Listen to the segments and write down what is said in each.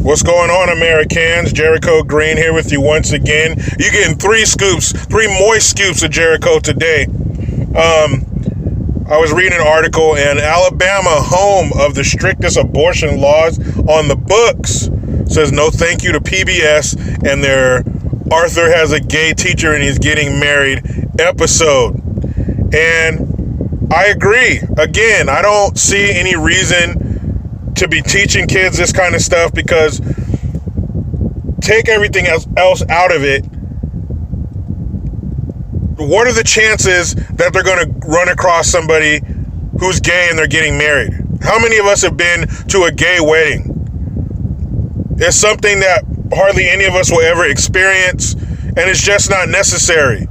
What's going on, Americans? Jericho Green here with you once again. You're getting three moist scoops of Jericho today. I was reading an article, and Alabama, home of the strictest abortion laws on the books, says no thank you to PBS and their Arthur has a gay teacher and he's getting married episode. And I agree. Again, I don't see any reason to be teaching kids this kind of stuff, because take everything else out of it. What are the chances that they're going to run across somebody who's gay and they're getting married? How many of us have been to a gay wedding? It's something that hardly any of us will ever experience, and it's just not necessary.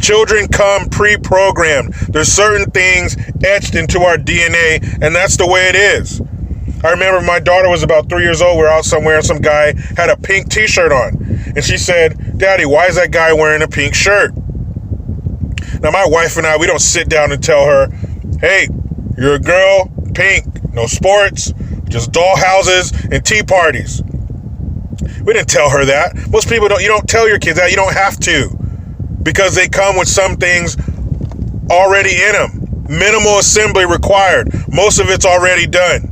Children come pre-programmed. There's certain things etched into our DNA, and that's the way it is. I remember my daughter was about 3 years old. We were out somewhere and some guy had a pink t-shirt on. And she said, "Daddy, why is that guy wearing a pink shirt?" Now, my wife and I, we don't sit down and tell her, "Hey, you're a girl, pink, no sports, just doll houses and tea parties." We didn't tell her that. Most people don't. You don't tell your kids that. You don't have to, because they come with some things already in them. Minimal assembly required. Most of it's already done.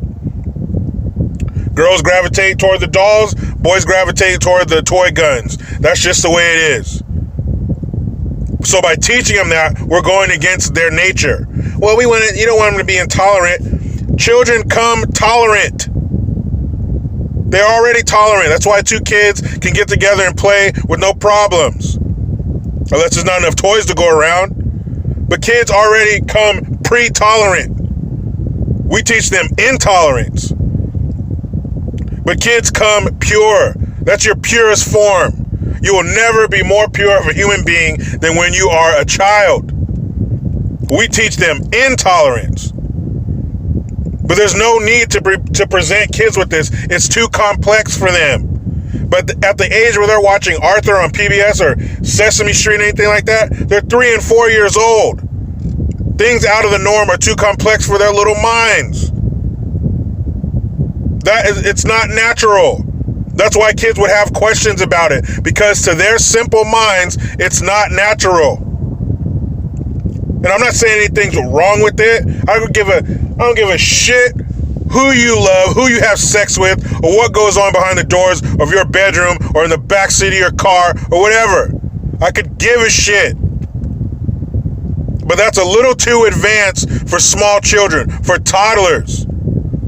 Girls gravitate toward the dolls, boys gravitate toward the toy guns. That's just the way it is. So by teaching them that, we're going against their nature. Well, you don't want them to be intolerant. Children come tolerant. They're already tolerant. That's why two kids can get together and play with no problems, unless there's not enough toys to go around. But kids already come pre-tolerant. We teach them intolerance. But kids come pure. That's your purest form. You will never be more pure of a human being than when you are a child. We teach them intolerance. But there's no need to present kids with this. It's too complex for them. But at the age where they're watching Arthur on PBS or Sesame Street or anything like that, they're 3 and 4 years old. Things out of the norm are too complex for their little minds. It's not natural. That's why kids would have questions about it, because to their simple minds, it's not natural. And I'm not saying anything's wrong with it. I don't give a shit who you love, who you have sex with, or what goes on behind the doors of your bedroom or in the backseat of your car or whatever. I could give a shit. But that's a little too advanced for small children, for toddlers.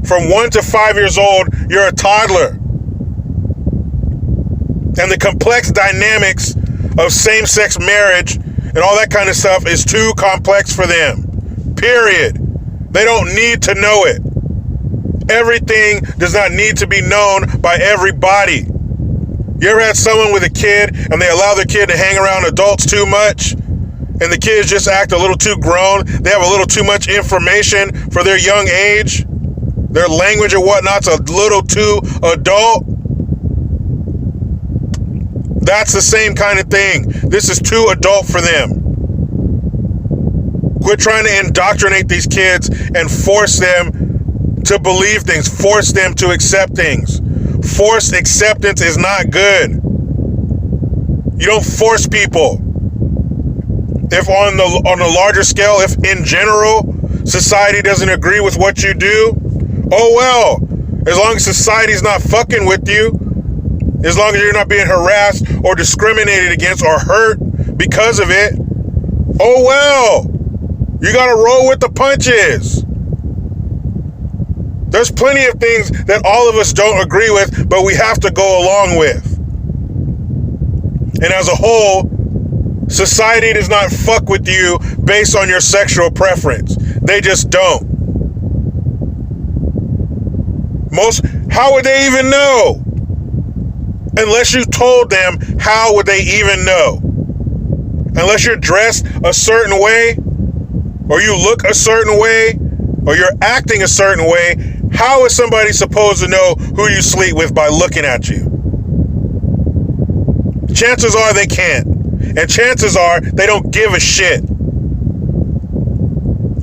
From 1 to 5 years old, you're a toddler. And the complex dynamics of same-sex marriage and all that kind of stuff is too complex for them. Period. They don't need to know it. Everything does not need to be known by everybody. You ever had someone with a kid and they allow their kid to hang around adults too much? And the kids just act a little too grown? They have a little too much information for their young age? Their language and whatnot's a little too adult? That's the same kind of thing. This is too adult for them. Quit trying to indoctrinate these kids and force them to believe things, force them to accept things. Forced acceptance is not good. You don't force people. If on the larger scale, if in general society doesn't agree with what you do, oh well, as long as society's not fucking with you, as long as you're not being harassed or discriminated against or hurt because of it, oh well, you gotta roll with the punches. There's plenty of things that all of us don't agree with, but we have to go along with. And as a whole, society does not fuck with you based on your sexual preference. They just don't. How would they even know? Unless you told them, how would they even know? Unless you're dressed a certain way, or you look a certain way, or you're acting a certain way, how is somebody supposed to know who you sleep with by looking at you? Chances are they can't. And chances are they don't give a shit.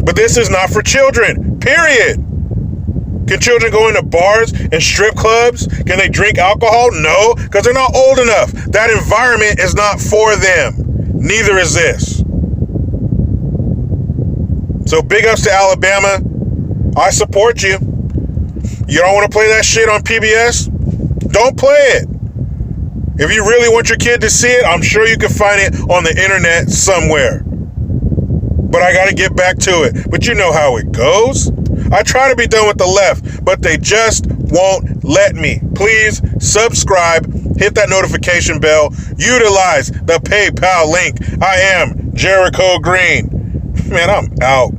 But this is not for children, period. Can children go into bars and strip clubs? Can they drink alcohol? No, because they're not old enough. That environment is not for them. Neither is this. So big ups to Alabama. I support you. You don't want to play that shit on PBS? Don't play it. If you really want your kid to see it, I'm sure you can find it on the internet somewhere. But I got to get back to it. But you know how it goes. I try to be done with the left, but they just won't let me. Please subscribe, hit that notification bell, utilize the PayPal link. I am Jericho Green. Man, I'm out.